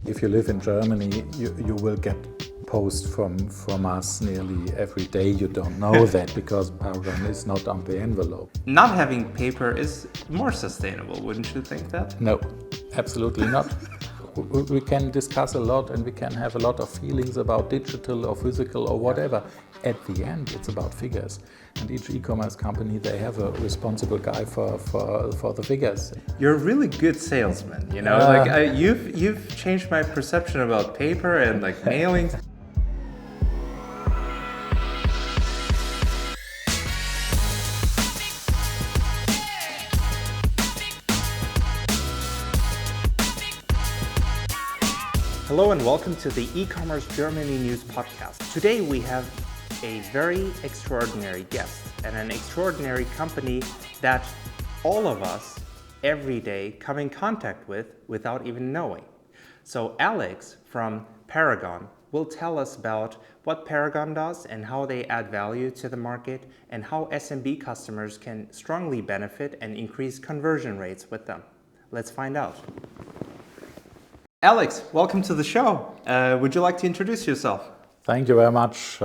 If you live in Germany, you will get posts from us nearly every day. You don't know that because Paragon is not on the envelope. Not having paper is more sustainable, wouldn't you think that? No, absolutely not. We can discuss a lot and we can have a lot of feelings about digital or physical or whatever. At the end, it's about figures. And each e-commerce company, they have a responsible guy for the figures. You're a really good salesman, you know. You've changed my perception about paper and like mailings. Hello and welcome to the E-commerce Germany News Podcast. Today we have a very extraordinary guest and an extraordinary company that all of us every day come in contact with without even knowing. So Alex from Paragon will tell us about what Paragon does and how they add value to the market and how SMB customers can strongly benefit and increase conversion rates with them. Let's find out. Alex, welcome to the show. Would you like to introduce yourself? Thank you very much.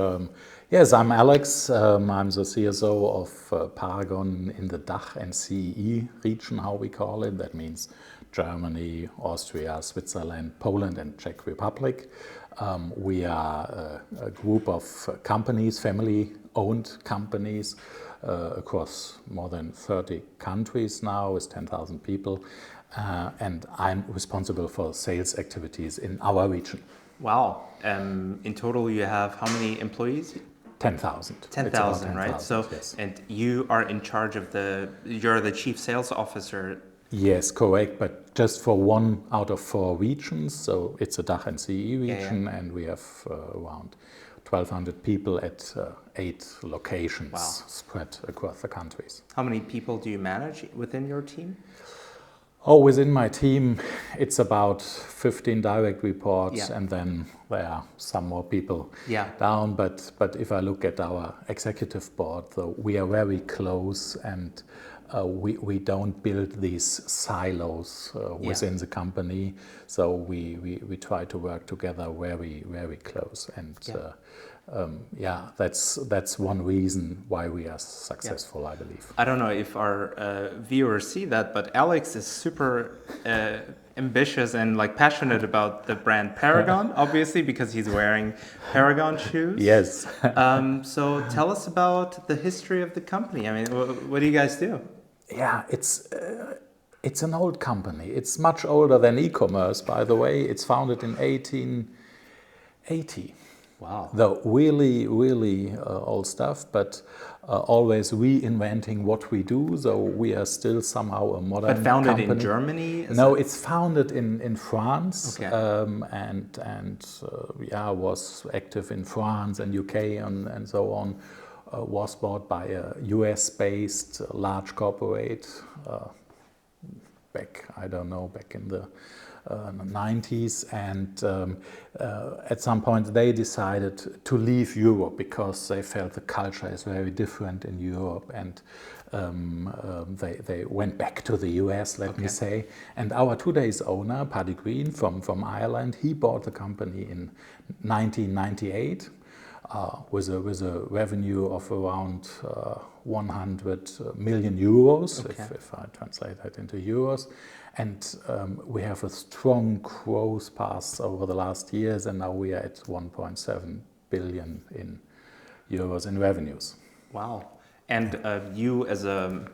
Yes, I'm Alex. I'm the CSO of Paragon in the DACH and CEE region, how we call it. That means Germany, Austria, Switzerland, Poland, and Czech Republic. We are a group of companies, family-owned companies across more than 30 countries now with 10,000 people. And I'm responsible for sales activities in our region. Wow. In total, you have how many employees? 10,000. 10,000, right? So, yes. And you are in charge of you're the chief sales officer. Yes, correct. But just for one out of 4 regions. So it's a DACH and CE region, and we have around 1,200 people at 8 locations spread across the countries. How many people do you manage within your team? Oh, within my team, it's about 15 direct reports, and then there are some more people down. But if I look at our executive board, though, we are very close, and we don't build these silos within the company. So we try to work together very close, and that's one reason why we are successful, I believe. I don't know if our viewers see that, but Alex is super ambitious and like passionate about the brand Paragon, obviously, because he's wearing Paragon shoes. Yes. So tell us about the history of the company. I mean, what do you guys do? Yeah, it's an old company. It's much older than e-commerce, by the way. It's founded in 1880. Wow. Though really old stuff, but always reinventing what we do. So we are still somehow a modern But founded company. in Germany? It's founded in France, was active in France and UK and so on. Was bought by a US-based large corporate back in the 90s, and at some point they decided to leave Europe because they felt the culture is very different in Europe, and they went back to the US, let me say. And our today's owner, Paddy Green from Ireland, he bought the company in 1998 with a revenue of around 100 million euros, if I translate that into euros. And we have a strong growth path over the last years, and now we are at 1.7 billion in euros in revenues. Wow. And you as a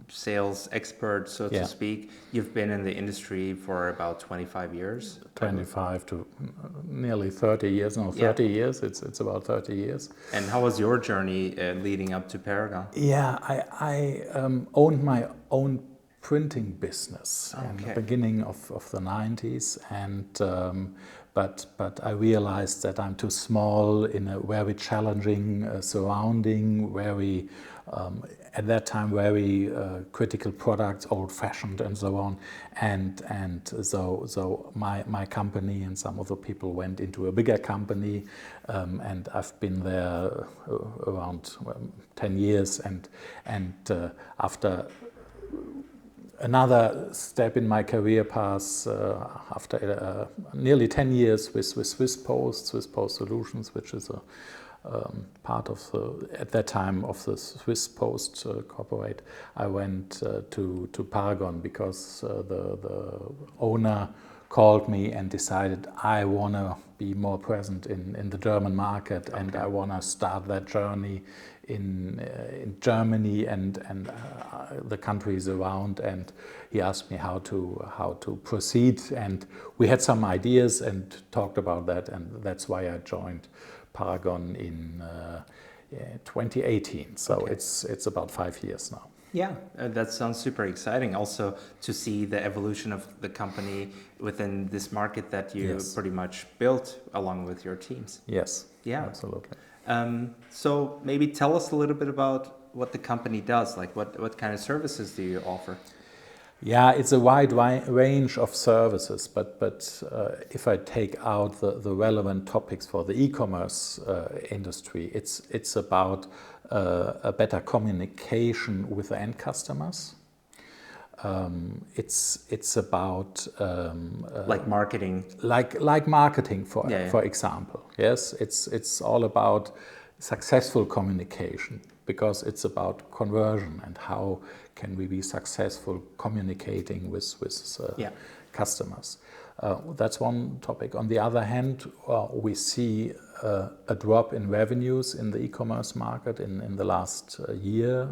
sales expert, so to speak, you've been in the industry for about 25 years? 25 to nearly 30 years. No, 30 years. It's about 30 years. And how was your journey leading up to Paragon? Yeah, I owned my own printing business in the beginning of the 90s, and but I realized that I'm too small in a very challenging surrounding, very at that time very critical products, old-fashioned and so on, and so my company and some other people went into a bigger company, and I've been there around 10 years, and after Another step in my career path after nearly 10 years with Swiss Post Solutions, which is a part of at that time of the Swiss Post corporate. I went to Paragon because the owner called me and decided I want to be more present in the German market, and I want to start that journey in Germany and the countries around. And he asked me how to proceed, and we had some ideas and talked about that, and that's why I joined Paragon in 2018. So it's about 5 years now. Yeah, that sounds super exciting. Also to see the evolution of the company within this market that you pretty much built along with your teams. Yes. Yeah, absolutely. So maybe tell us a little bit about what the company does. Like what kind of services do you offer? Yeah, it's a wide range of services, but if I take out the relevant topics for the e-commerce industry, it's about a better communication with the end customers. It's about like marketing, like marketing for example. Yes, it's all about successful communication, because it's about conversion and how can we be successful communicating with customers. That's one topic. On the other hand, we see a drop in revenues in the e-commerce market in the last year,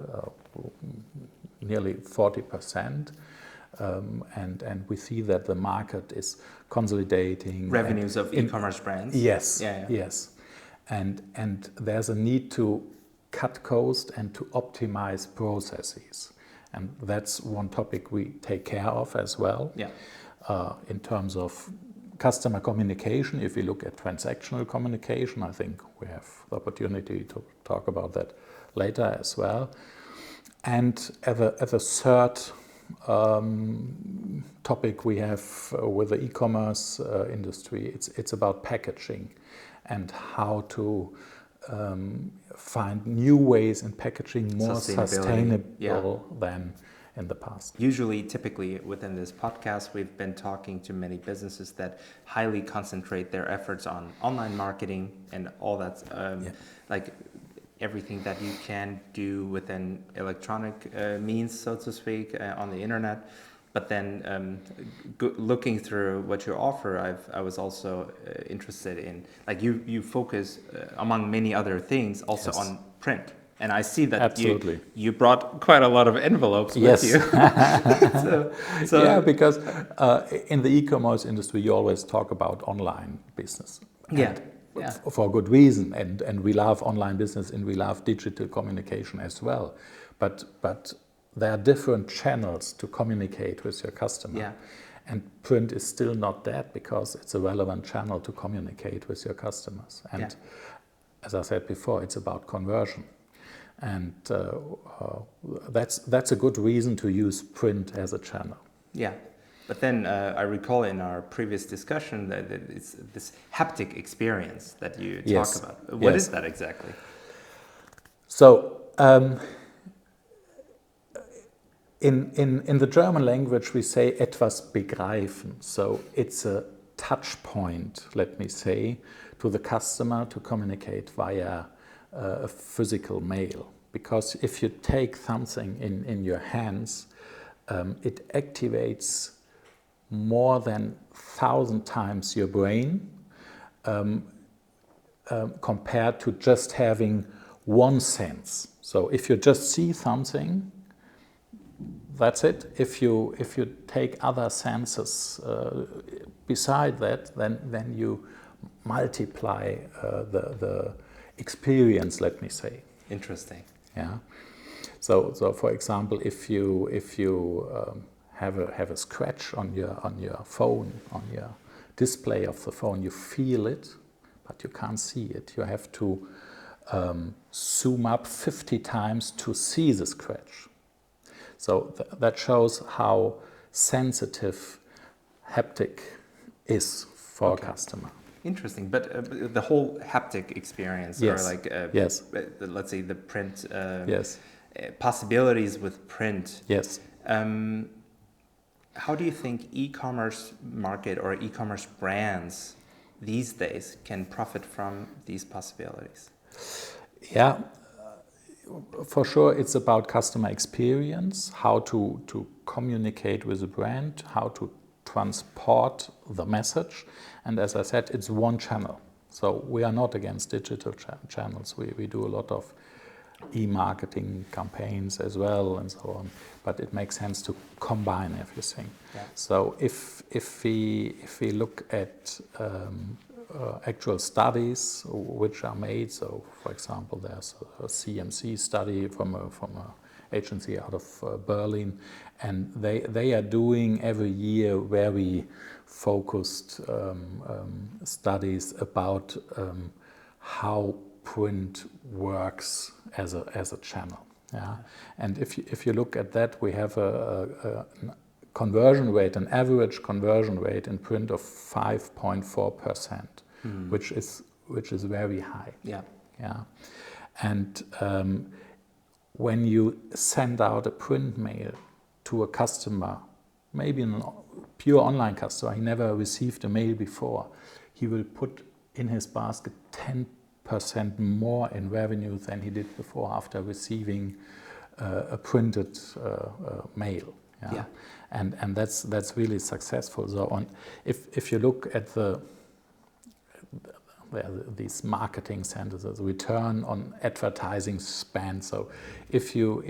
nearly 40%. And we see that the market is consolidating. Revenues of e-commerce brands? Yes, yes. And there's a need to cut cost and to optimize processes. And that's one topic we take care of as well. Yeah. In terms of customer communication, if we look at transactional communication, I think we have the opportunity to talk about that later as well. And as a third topic we have with the e-commerce industry, it's about packaging and how to find new ways in packaging more sustainable than in the past. Usually, typically within this podcast, we've been talking to many businesses that highly concentrate their efforts on online marketing and all that, like everything that you can do within electronic means, so to speak, on the internet. But then looking through what you offer, I was also interested in, like you focus among many other things also on print. And I see that you brought quite a lot of envelopes with you. so yeah, because in the e-commerce industry, you always talk about online business. For good reason. And we love online business and we love digital communication as well. But there are different channels to communicate with your customer. Yeah. And print is still not that, because it's a relevant channel to communicate with your customers. And as I said before, it's about conversion. And that's a good reason to use print as a channel. Yeah. But then I recall in our previous discussion that it's this haptic experience that you talk about. What is that exactly? So, in the German language, we say etwas begreifen. So it's a touch point, let me say, to the customer to communicate via a physical mail. Because if you take something in your hands, it activates more than 1,000 times your brain compared to just having one sense. So if you just see something, that's it. If you take other senses beside that, then you multiply the experience, let me say. Interesting. Yeah. So for example, if you have a scratch on your phone, on your display of the phone, you feel it, but you can't see it. You have to zoom up 50 times to see the scratch. So that shows how sensitive haptic is for a customer. Interesting, but the whole haptic experience, or like, let's say the print possibilities with print. Yes. How do you think e-commerce market or e-commerce brands these days can profit from these possibilities? Yeah, for sure it's about customer experience, how to communicate with the brand, how to transport the message. And as I said, it's one channel. So we are not against digital channels. We do a lot of e-marketing campaigns as well and so on. But it makes sense to combine everything. Yeah. So if we look at actual studies which are made, so for example, there's a CMC study from a agency out of Berlin, and they are doing every year very focused studies about how print works as a channel. Yeah, and if you look at that, we have a conversion rate, an average conversion rate in print of 5.4%, which is very high. Yeah. Yeah, and when you send out a print mail to a customer, maybe a pure online customer, he never received a mail before, he will put in his basket 10% more in revenue than he did before after receiving a printed mail. Yeah. Yeah. And that's really successful. So if you look at these marketing sentences, return on advertising spend. So if you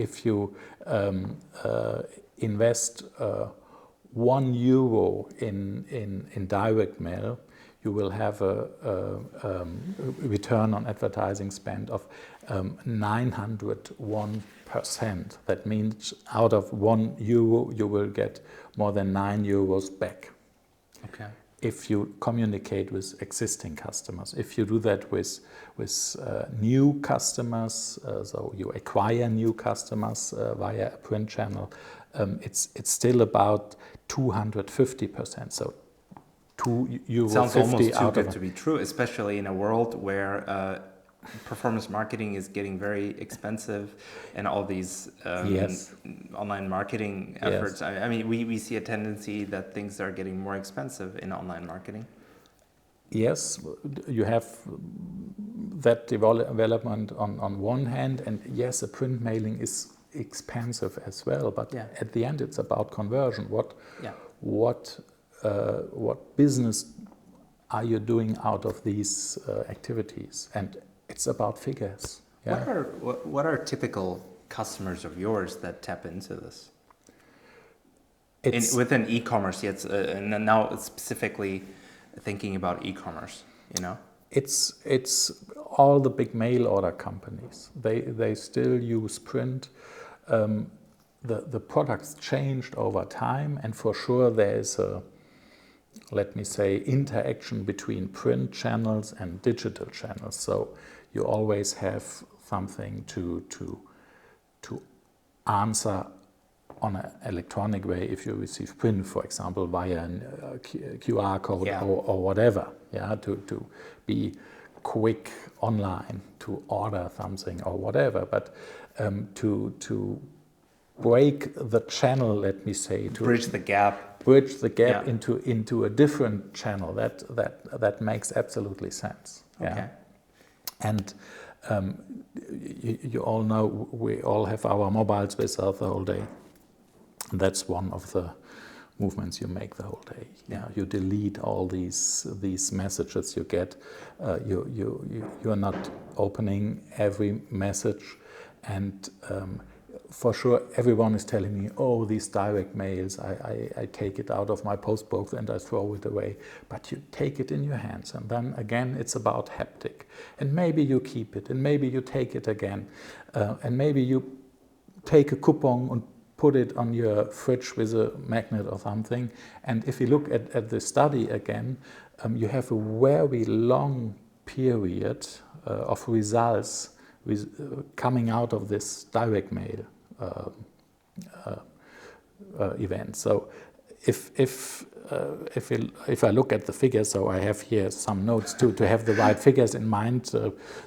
invest €1 in direct mail, you will have a return on advertising spend of 901%. That means out of €1 you will get more than €9 back. Okay. If you communicate with existing customers, if you do that with new customers, so you acquire new customers via a print channel, it's still about 250%. So €2.50 sounds almost too out good of to be true, especially in a world where performance marketing is getting very expensive, and all these Yes. online marketing efforts. Yes. I mean, we see a tendency that things are getting more expensive in online marketing. Yes, you have that development on one hand, and yes, a print mailing is expensive as well. But Yeah. at the end, it's about conversion. Yeah. What business are you doing out of these activities? And it's about figures. Yeah. What are typical customers of yours that tap into this? Within e-commerce, yes, and then now specifically thinking about e-commerce, you know? It's all the big mail order companies. They still use print. The products changed over time, and for sure there is a, let me say, interaction between print channels and digital channels. So you always have something to answer on an electronic way if you receive print, for example, via a QR code. Yeah. or whatever. Yeah, to be quick online to order something or whatever. But to break the channel, let me say, to Bridge the gap. Yeah. into a different channel, that makes absolutely sense. Yeah. Okay. And you all know we all have our mobiles with us the whole day. That's one of the movements you make the whole day. Yeah. You delete all these messages you get. You are not opening every message, and for sure everyone is telling me, oh, these direct mails, I take it out of my post box and I throw it away. But you take it in your hands, and then again it's about haptic, and maybe you keep it, and maybe you take it again, and maybe you take a coupon and put it on your fridge with a magnet or something. And if you look at the study again, you have a very long period of results coming out of this direct mail event. So if if I look at the figures, so I have here some notes to have the right figures in mind.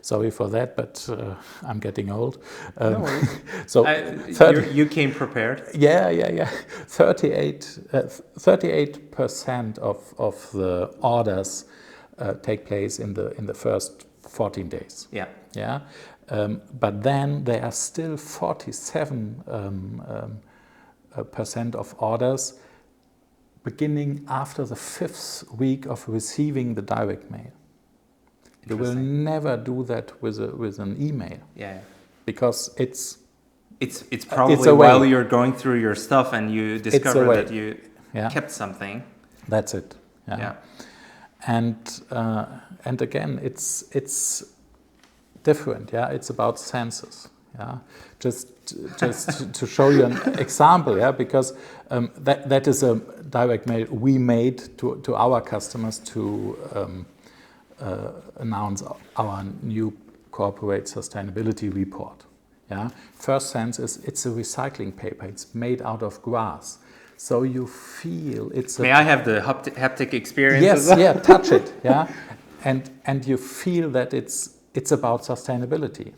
Sorry for that, but I'm getting old. No worries. So you came prepared. Yeah. 38% of the orders take place in the first 14 days. Yeah. But then there are still 47% of orders beginning after the 5th week of receiving the direct mail. You will never do that with an email. Yeah. Because it's probably while you're going through your stuff and you discover that you kept something. That's it. Yeah. And again, it's different. Yeah, it's about senses. Yeah, just to show you an example. Yeah, because that is a direct mail we made to our customers to announce our new corporate sustainability report. Yeah, first sense is it's a recycling paper. It's made out of grass, so you feel it's. May I have the haptic experience? Yes, yeah, touch it. Yeah, and you feel that it's about sustainability.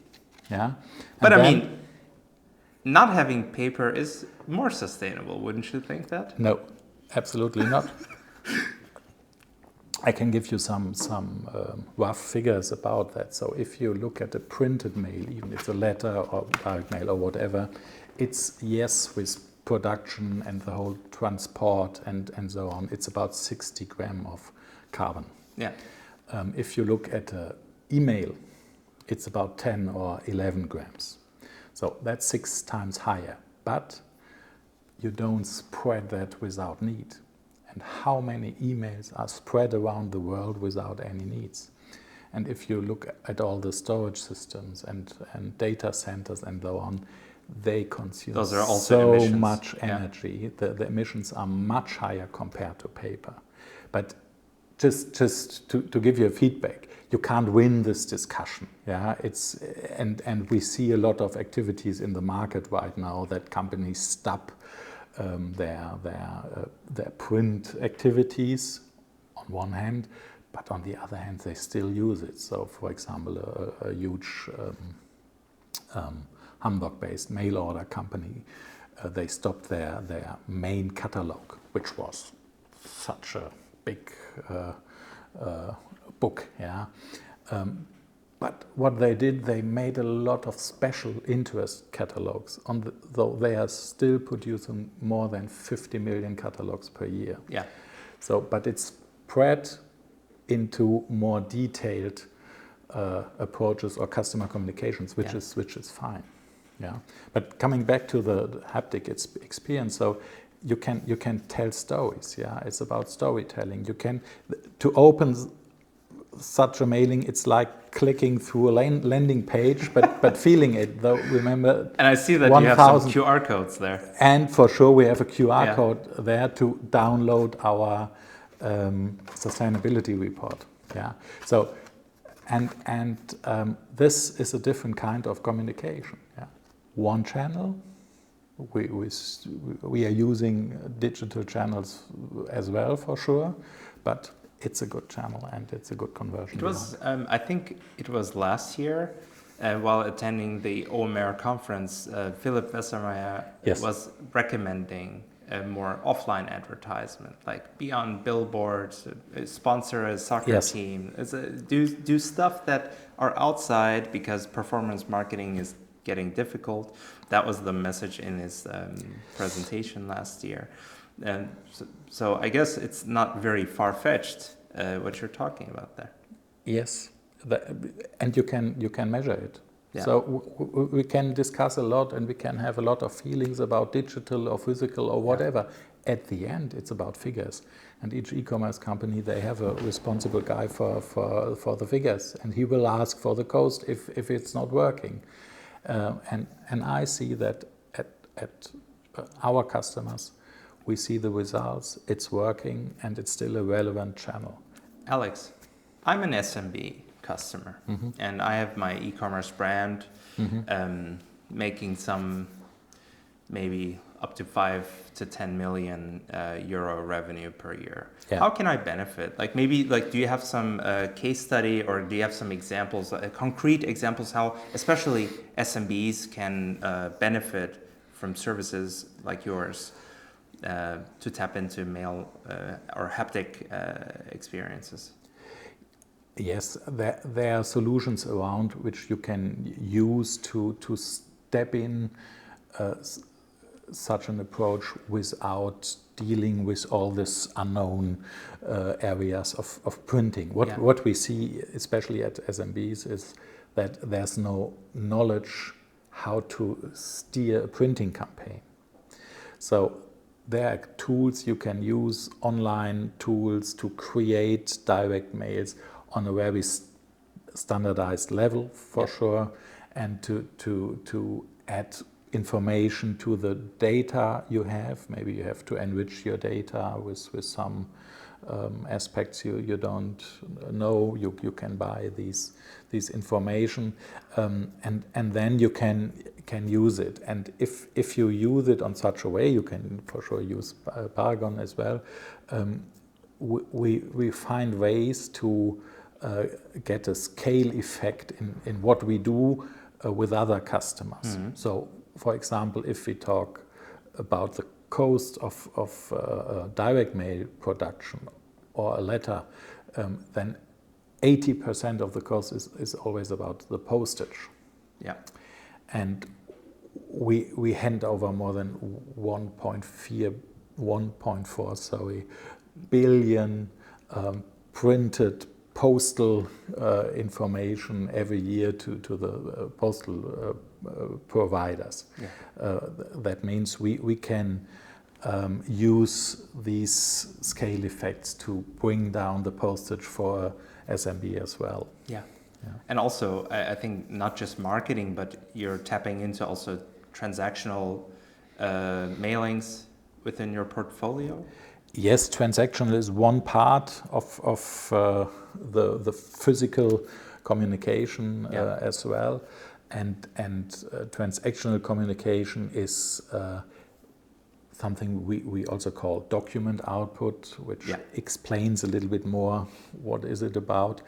Yeah. But I mean, not having paper is more sustainable, wouldn't you think that? No, absolutely not. I can give you some rough figures about that. So if you look at a printed mail, even if it's a letter or direct mail or whatever, it's with production and the whole transport and so on, it's about 60 grams of carbon. Yeah. If you look at an email, it's about 10 or 11 grams. So that's 6 times higher. But you don't spread that without need. And how many emails are spread around the world without any needs? And if you look at all the storage systems and data centers and so on, they consume Those are also so emissions. much energy. Yeah. The emissions are much higher compared to paper. But just to give you a feedback, you can't win this discussion. Yeah, and we see a lot of activities in the market right now that companies stop their print activities on one hand, but on the other hand they still use it. So, for example, a huge Hamburg-based mail order company, they stopped their main catalog, which was such a big book. Yeah. But what they did, they made a lot of special interest catalogs, though they are still producing more than 50 million catalogs per year. Yeah. So, but it's spread into more detailed approaches or customer communications, which is fine. Yeah. But coming back to the haptic experience, so you can tell stories. Yeah. It's about storytelling. To open such a mailing, it's like clicking through a landing page, but feeling it. Though, remember, and I see that you have some QR codes there. And for sure, we have a QR code there to download our sustainability report. Yeah. So, and this is a different kind of communication. Yeah. One channel. We are using digital channels as well, for sure, but it's a good channel and it's a good conversion. It was, I think it was last year, while attending the OMR conference, Philipp Westermeier was recommending a more offline advertisement, like be on billboards, sponsor a soccer team, do stuff that are outside because performance marketing is getting difficult. That was the message in his presentation last year. And so I guess it's not very far-fetched what you're talking about there. Yes, and you can measure it. Yeah. So we can discuss a lot and we can have a lot of feelings about digital or physical or whatever. Yeah. At the end, it's about figures. And each e-commerce company, they have a responsible guy for the figures, and he will ask for the cost if it's not working. And I see that at our customers, we see the results, it's working, and it's still a relevant channel. Alex, I'm an SMB customer, and I have my e-commerce brand, making some maybe up to 5 to 10 million euro revenue per year. Yeah. How can I benefit? Like maybe like do you have some case study or do you have some examples, concrete examples how especially SMBs can benefit from services like yours to tap into mail or haptic experiences? Yes, there are solutions around which you can use to step in such an approach without dealing with all this unknown areas of printing. What we see, especially at SMBs, is that there's no knowledge how to steer a printing campaign. So there are tools you can use, online tools to create direct mails on a very standardized level for sure, and to add information to the data you have. Maybe you have to enrich your data with some aspects you don't know. You can buy these information, and then you can use it. And if you use it on such a way, you can for sure use Paragon as well. We find ways to get a scale effect in what we do with other customers. Mm-hmm. So, for example, if we talk about the cost of direct mail production or a letter, then 80% of the cost is always about the postage. Yeah. And we hand over more than 1.4 billion printed postal information every year to the postal providers. Yeah. That means we can use these scale effects to bring down the postage for SMB as well. Yeah. Yeah. And also, I think not just marketing, but you're tapping into also transactional mailings within your portfolio? Yes, transactional is one part of the physical communication as well, and transactional communication is something we also call document output, which explains a little bit more what is it about.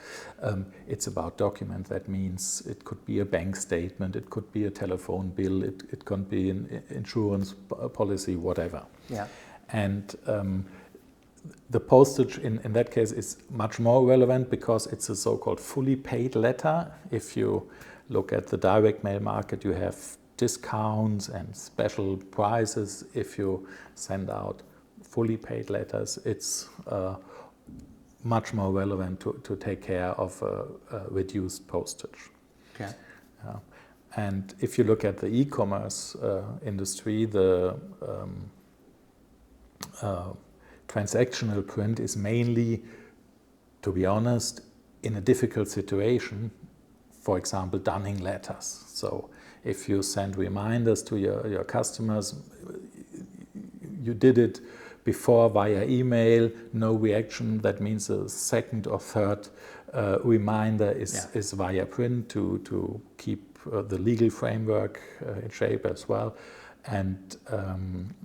It's about document. That means it could be a bank statement, it could be a telephone bill, it could be an insurance policy, whatever. Yeah. And the postage in that case is much more relevant because it's a so-called fully paid letter. If you look at the direct mail market, you have discounts and special prices. If you send out fully paid letters, it's much more relevant to take care of reduced postage. Okay. And if you look at the e-commerce industry, the transactional print is mainly, to be honest, in a difficult situation. For example, dunning letters. So if you send reminders to your customers, you did it before via email, no reaction. That means a second or third reminder is via print to keep the legal framework in shape as well. And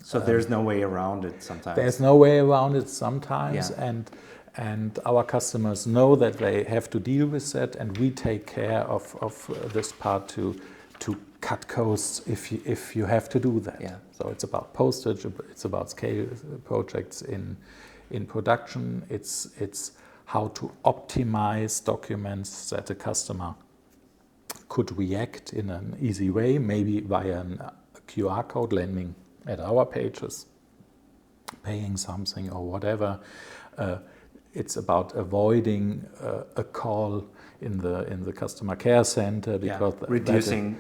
so there's no way around it sometimes. There's no way around it sometimes, and our customers know that they have to deal with that, and we take care of this part to cut costs if you have to do that. Yeah. So it's about postage, it's about scale projects in production. It's how to optimize documents that the customer could react in an easy way, maybe via a QR code landing at our pages, paying something or whatever. It's about avoiding a call in the customer care center because reducing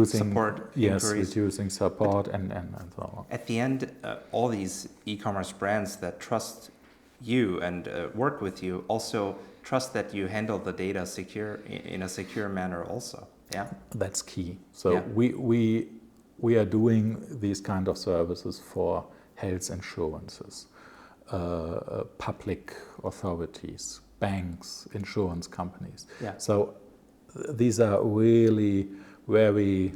support. Yes, inquiries. reducing support and so on. At the end, all these e-commerce brands that trust you and work with you also trust that you handle the data in a secure manner also. Yeah, that's key. So we are doing these kind of services for health insurances, public authorities, banks, insurance companies. Yeah. So these are really very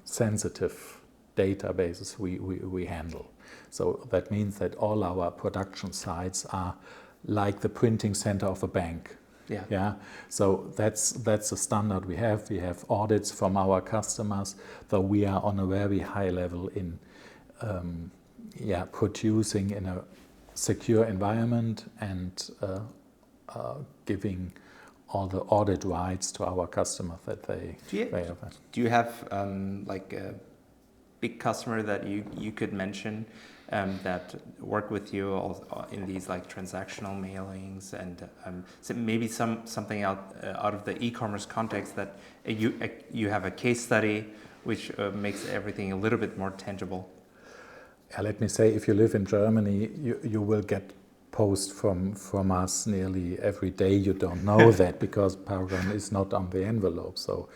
sensitive databases we handle. So that means that all our production sites are like the printing center of a bank. Yeah. So that's a standard we have. We have audits from our customers, though we are on a very high level in producing in a secure environment and giving all the audit rights to our customers that they have. Do you have like a big customer that you could mention that work with you in these like transactional mailings, and so maybe something out of the e-commerce context that you have a case study which makes everything a little bit more tangible? Let me say, if you live in Germany, you will get post from us nearly every day. You don't know that because Paragon is not on the envelope. So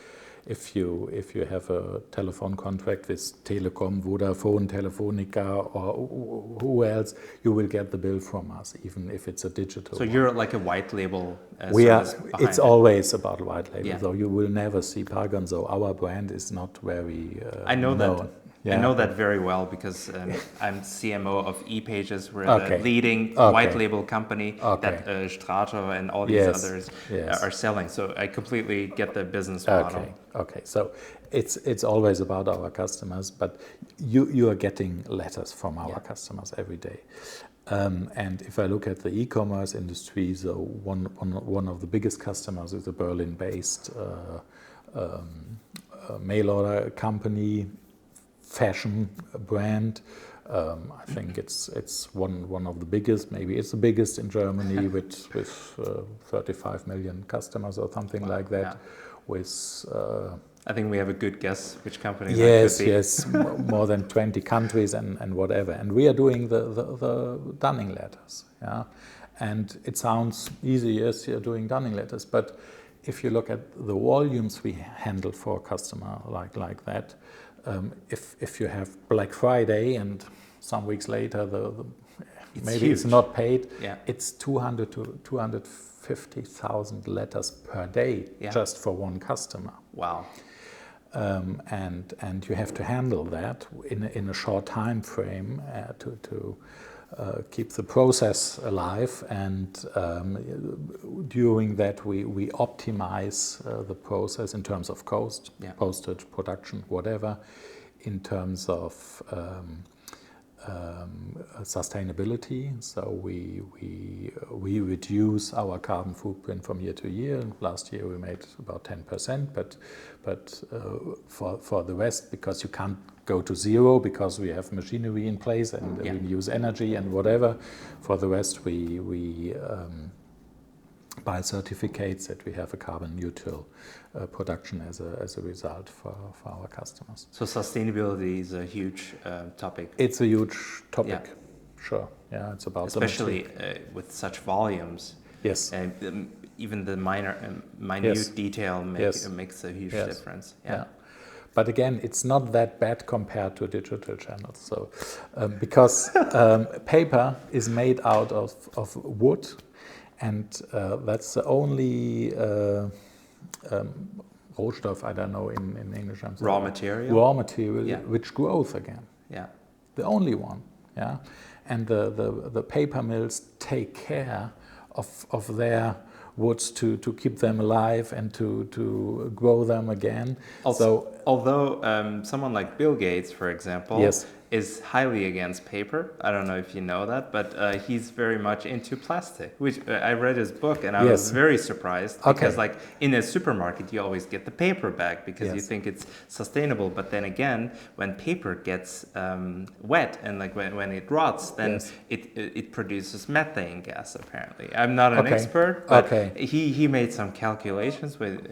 if you have a telephone contract with Telekom, Vodafone, Telefonica, or who else, you will get the bill from us, even if it's a digital. So you're like a white label. It's always about white label. So you will never see Paragon. So our brand is not very. I know known. that. Yeah. I know that very well because I'm CMO of ePages. We're the leading white label company that Strato and all these others are selling. So I completely get the business model. Okay. So it's always about our customers, but you are getting letters from our customers every day. And if I look at the e-commerce industry, so one of the biggest customers is a Berlin-based mail order company. Fashion brand. I think it's one of the biggest. Maybe it's the biggest in Germany with 35 million customers or something like that. With I think we have a good guess which company. Yes, more than 20 countries and whatever. And we are doing the dunning letters. Yeah, and it sounds easy. Yes, you're doing dunning letters, but if you look at the volumes we handle for a customer like that. If you have Black Friday and some weeks later it's not paid, it's 200 to 250,000 letters per day just for one customer. Wow. And you have to handle that in a short time frame to keep the process alive, and during that we optimize the process in terms of cost, postage, production, whatever, in terms of sustainability. So we reduce our carbon footprint from year to year. Last year we made about 10%, but for the rest, because you can't go to zero because we have machinery in place and we use energy and whatever. For the rest, we buy certificates that we have a carbon neutral production as a result for our customers. So sustainability is a huge topic. It's a huge topic, sure. Yeah, it's about especially with such volumes. Yes. Even the minute detail makes a huge difference. Yeah. But again, it's not that bad compared to digital channels. So, because paper is made out of wood, and that's the only Rohstoff, I don't know in English. Raw material which grows again. Yeah. The only one. Yeah. And the paper mills take care of their woods to keep them alive and to grow them again. Also, although someone like Bill Gates, for example, is highly against paper. I don't know if you know that, but he's very much into plastic, which I read his book and I was very surprised because like in a supermarket, you always get the paper bag because you think it's sustainable. But then again, when paper gets wet and like when it rots, then it produces methane gas, apparently. I'm not an expert, but he made some calculations with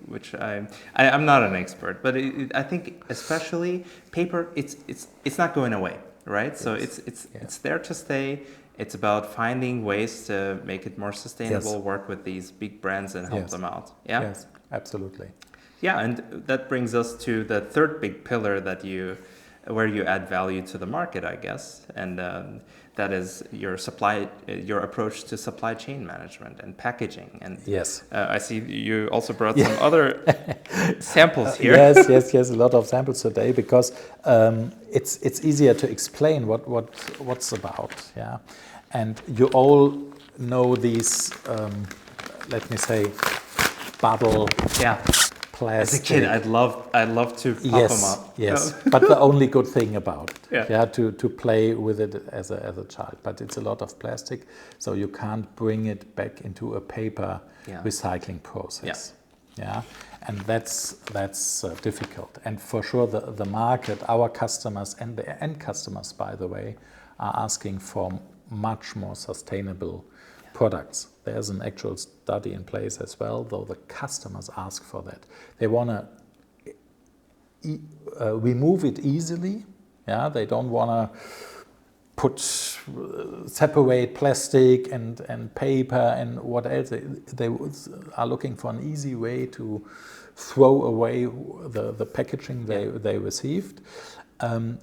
which I'm not an expert, but I think especially paper, it's not going away, right? So it's there to stay. It's about finding ways to make it more sustainable, work with these big brands and help them out. Yeah? Yes, absolutely. Yeah, and that brings us to the third big pillar that you where you add value to the market, I guess, and that is your approach to supply chain management and packaging. And yes, I see you also brought some other samples here. yes, a lot of samples today because it's easier to explain what's about. Yeah, and you all know these. Let me say, bubble. Yeah. Plastic. As a kid, I'd love to pop them up. Yes, but the only good thing about it, yeah, to play with it as a child. But it's a lot of plastic, so you can't bring it back into a paper recycling process. Yeah, and that's difficult. And for sure, the market, our customers and the end customers, by the way, are asking for much more sustainable products. There's an actual study in place as well, though the customers ask for that. They want to remove it easily. Yeah, they don't want to separate plastic and paper and what else. They are looking for an easy way to throw away the packaging they received, and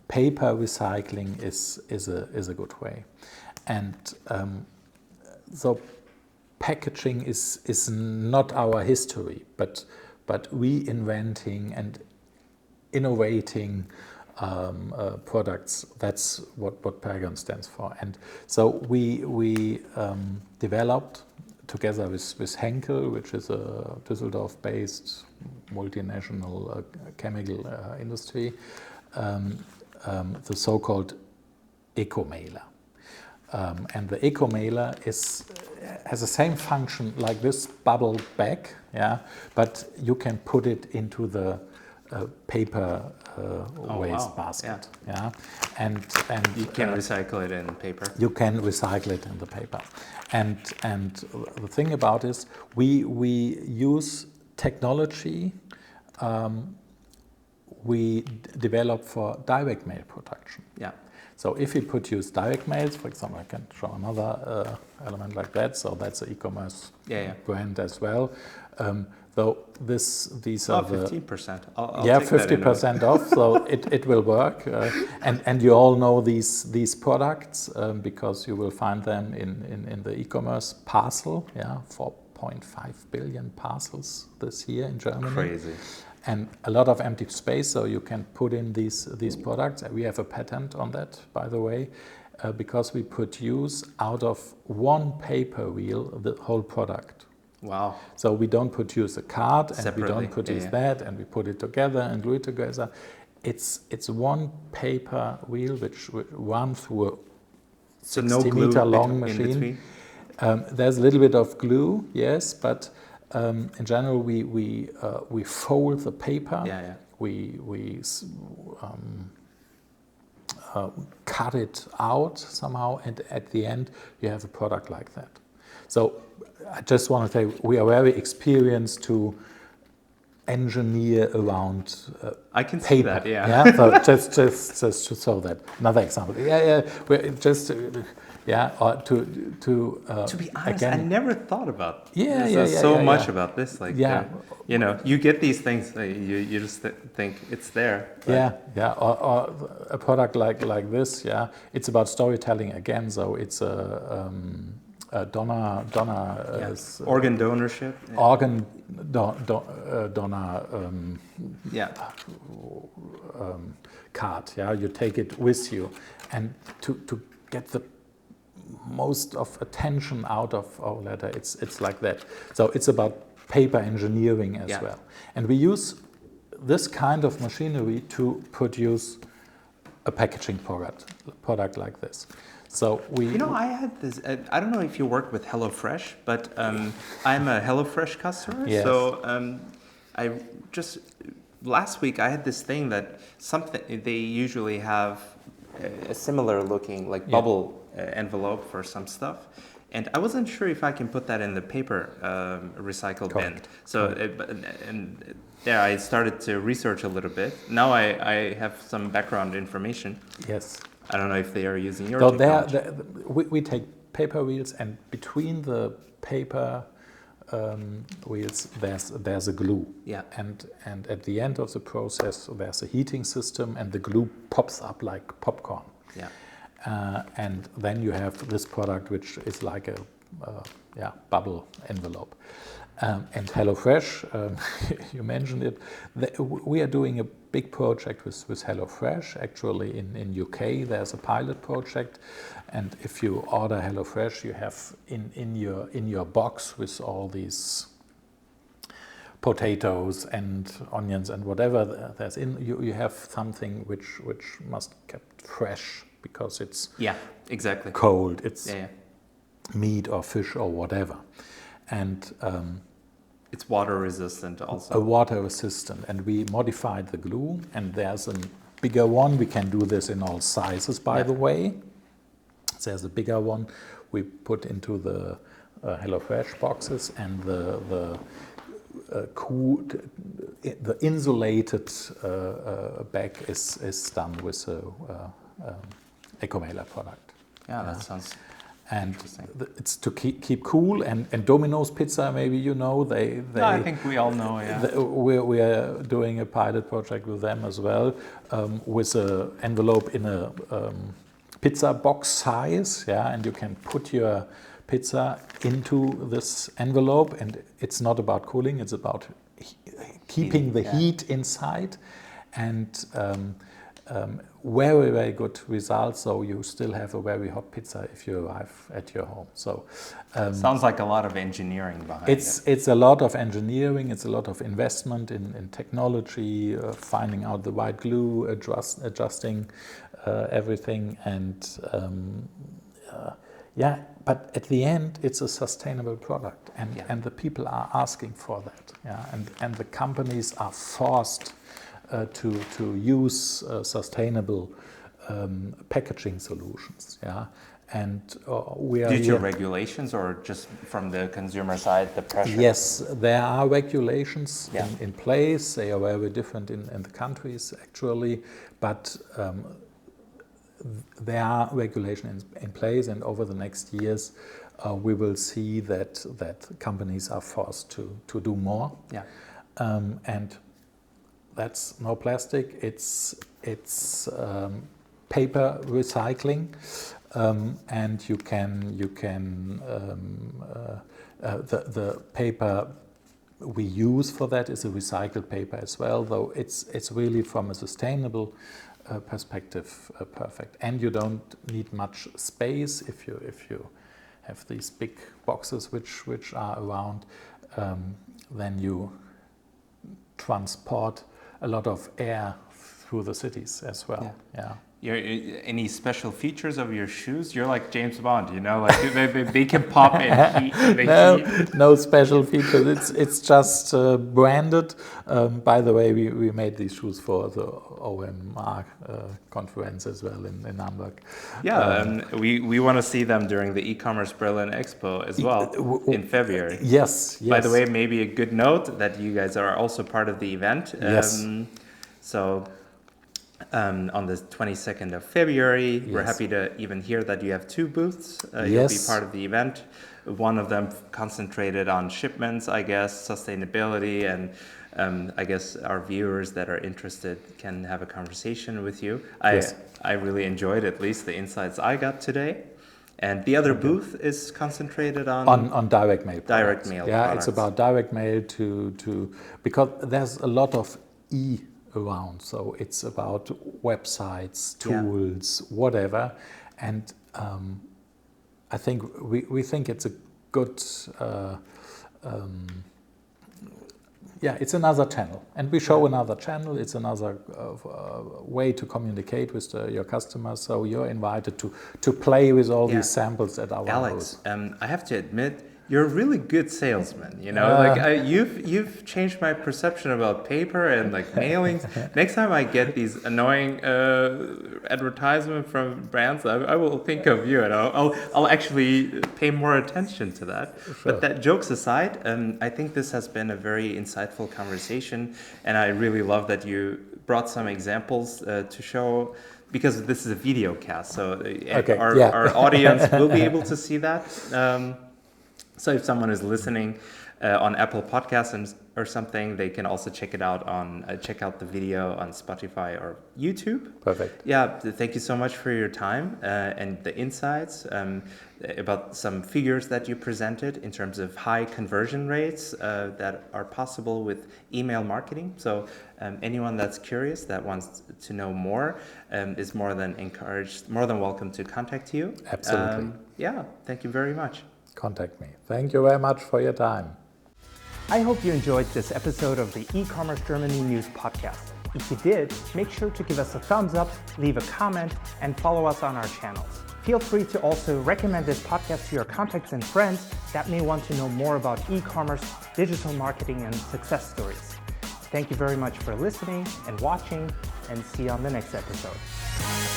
paper recycling is a good way. And so packaging is not our history, but reinventing and innovating products. That's what Paragon stands for. And so we developed together with Henkel, which is a Düsseldorf-based multinational chemical industry, the so-called eco-mailer. And the eco-mailer has the same function like this bubble bag, but you can put it into the paper waste basket. And you can recycle it in paper. You can recycle it in the paper. And the thing about it is we use technology we develop for direct mail production. Yeah. So if we produce direct mails, for example, I can show another element like that. So that's an e-commerce brand as well. Though these are 15%. I'll 50% off. So it will work. And you all know these products because you will find them in the e-commerce parcel. 4.5 billion parcels this year in Germany. Crazy. And a lot of empty space, so you can put in these products. We have a patent on that, by the way, because we produce out of one paper wheel the whole product. Wow. So we don't produce a card and separately. We don't produce that and we put it together and glue it together. It's one paper wheel which runs through a 60-meter long machine. There's a little bit of glue, yes, but in general, we fold the paper. We cut it out somehow, and at the end, you have a product like that. So I just want to say we are very experienced to engineer around I can paper. See that. Yeah. So just to show that. Another example. Or to be honest, again, I never thought about so much about this. Like, you get these things, you just think it's there. Or a product like this. It's about storytelling again. So it's a donor. Organ donorship. Organ donor. Card. You take it with you, and to get the most of attention out of our letter, it's like that. So it's about paper engineering as well, and we use this kind of machinery to produce a packaging product like this. So I had this. I don't know if you work with HelloFresh, but I'm a HelloFresh customer. Yes. So I just last week I had this thing that they usually have a similar looking like bubble envelope for some stuff, and I wasn't sure if I can put that in the paper recycle bin. So there I started to research a little bit. Now I have some background information. Yes. I don't know if they are using your technology. We take paper wheels, and between the paper wheels, there's a glue. Yeah. And at the end of the process, there's a heating system, and the glue pops up like popcorn. Yeah. And then you have this product, which is like a bubble envelope. And HelloFresh, you mentioned it. We are doing a big project with HelloFresh. Actually, in UK, there's a pilot project, and if you order HelloFresh, you have in your box with all these potatoes and onions and whatever there's in, you have something which must be kept fresh because it's exactly cold. It's meat or fish or whatever, and it's water resistant also. A water resistant, and we modified the glue, and there's a bigger one. We can do this in all sizes, by the way. There's a bigger one we put into the HelloFresh boxes, and the insulated bag is done with a EcoMailer product. Yeah, that sounds. And it's to keep cool, and Domino's Pizza, maybe you know, they I think we all know, yeah. We are doing a pilot project with them as well, with an envelope in a pizza box size, and you can put your pizza into this envelope, and it's not about cooling, it's about keeping the heat inside, and very, very good results. So you still have a very hot pizza if you arrive at your home. So sounds like a lot of engineering behind it. It's a lot of engineering. It's a lot of investment in technology, finding out the right glue, adjusting everything, and But at the end, it's a sustainable product, and the people are asking for that. And the companies are forced to use sustainable packaging solutions. And we are due to regulations, or just from the consumer side, the pressure? Yes, there are regulations in place. They are very different in the countries, actually, but there are regulations in place, and over the next years, we will see that companies are forced to do more. And that's no plastic. It's paper recycling, and you can the paper we use for that is a recycled paper as well. Though it's really from a sustainable perspective perfect, and you don't need much space if you have these big boxes which are around. Then you transport a lot of air through the cities as well. Any special features of your shoes? You're like James Bond, you know, like they can pop and heat. No special features. It's just branded. By the way, we made these shoes for the OMR conference as well in Hamburg. We want to see them during the e-commerce Berlin Expo as well in February. Yes. By the way, maybe a good note that you guys are also part of the event. On the 22nd of February, we're happy to even hear that you have 2 booths. You'll be part of the event. One of them concentrated on shipments, I guess, sustainability, and I guess our viewers that are interested can have a conversation with you. I really enjoyed at least the insights I got today. And the other booth is concentrated on direct mail. Direct mail. It's about direct mail to because there's a lot of around, so it's about websites, tools, whatever, and I think we think it's a good it's another channel, and we show another channel. It's another way to communicate with your customers, so you're invited to play with all these samples at our booth. Alex, I have to admit, you're a really good salesman, you know. You've changed my perception about paper and like mailings. Next time I get these annoying advertisements from brands, I will think of you, and I'll actually pay more attention to that. Sure. But that jokes aside, I think this has been a very insightful conversation, and I really love that you brought some examples to show. Because this is a video cast, so our audience will be able to see that. So if someone is listening on Apple Podcasts or something, they can also check it out check out the video on Spotify or YouTube. Perfect. Yeah, thank you so much for your time and the insights about some figures that you presented in terms of high conversion rates that are possible with email marketing. So anyone that's curious, that wants to know more, is more than welcome to contact you. Absolutely. Yeah, thank you very much. Contact me. Thank you very much for your time. I hope you enjoyed this episode of the E-commerce Germany News Podcast. If you did, make sure to give us a thumbs up, leave a comment, and follow us on our channels. Feel free to also recommend this podcast to your contacts and friends that may want to know more about e-commerce, digital marketing, and success stories. Thank you very much for listening and watching, and see you on the next episode.